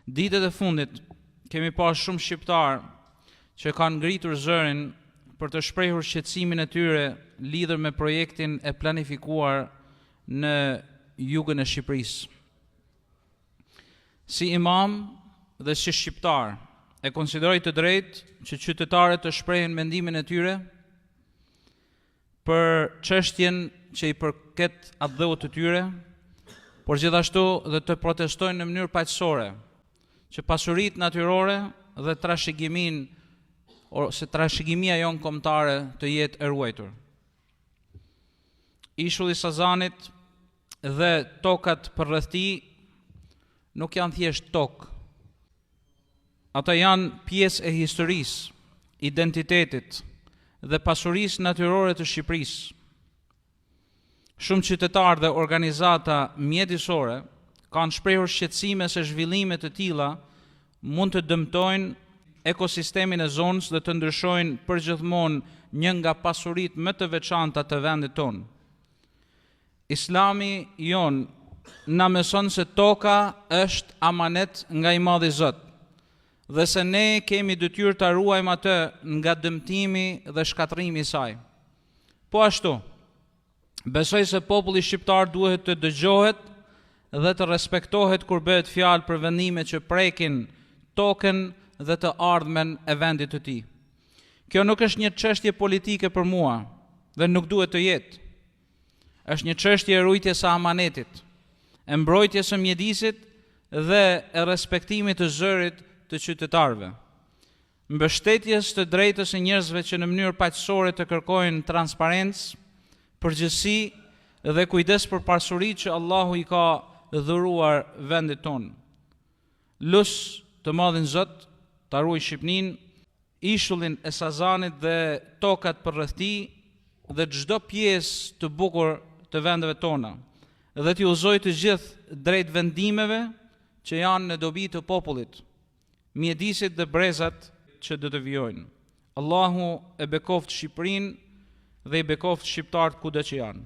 Ditët e fundit kemi pasur shumë shqiptar që kanë ngritur zërin për të shprehur shqetësimin e tyre lidhur me projektin e planifikuar në jugën e Shqipërisë. Si imam dhe si shqiptar, e konsideroj të drejtë që qytetarët të shprehin mendimin e tyre për çështjen që i përket atdhëut të tyre, por gjithashtu dhe të protestojnë në mënyrë paqësore që pasuritë natyrore dhe trashëgimia jonë kombëtare të jetë e ruajtur. Ishulli i Sazanit dhe tokat përreth tij nuk janë thjesht tokë. Ata janë pjesë e historisë, identitetit dhe pasurisë natyrore të Shqipërisë. Shumë qytetarë dhe organizata mjedisore kanë shprehur shqetësime se zhvillime të tilla mund të dëmtojnë ekosistemin e zonës dhe të ndryshojnë përgjithmonë një nga pasuritë më të veçanta të vendit tonë. Islami jonë na mëson se toka është amanet nga i Madhi Zot dhe se ne kemi detyrë ta ruajmë atë nga dëmtimi dhe shkatërrimi i saj. Po ashtu, besoj se populli shqiptar duhet të dëgjohet dhe të respektohet kur bëhet fjalë për vendime që prekin tokën dhe të ardhmen e vendit të tij. Kjo nuk është një çështje politike për mua dhe nuk duhet të jetë. Është një çështje e ruajtjes së amanetit, e mbrojtjes së mjedisit dhe e respektimit të zërit të qytetarëve. Mbështetjes të drejtës së njerëzve që në mënyrë paqësore të kërkojnë transparencë, përgjegjësi dhe kujdes për pasuritë që Allahu i ka dhuruar vendit tonë. Lut të Madhin Zot ta ruaj Shqipërinë, ishullin e Sazanit dhe tokat përreth tij dhe çdo pjesë të bukur të vendeve tona, dhe t'i udhëzoj të gjithë drejt vendimeve që janë në dobi të popullit, mjedisit dhe brezat që do të vijojnë. Allahu e bekoft Shqipërinë dhe i bekoft shqiptarët kudo që janë.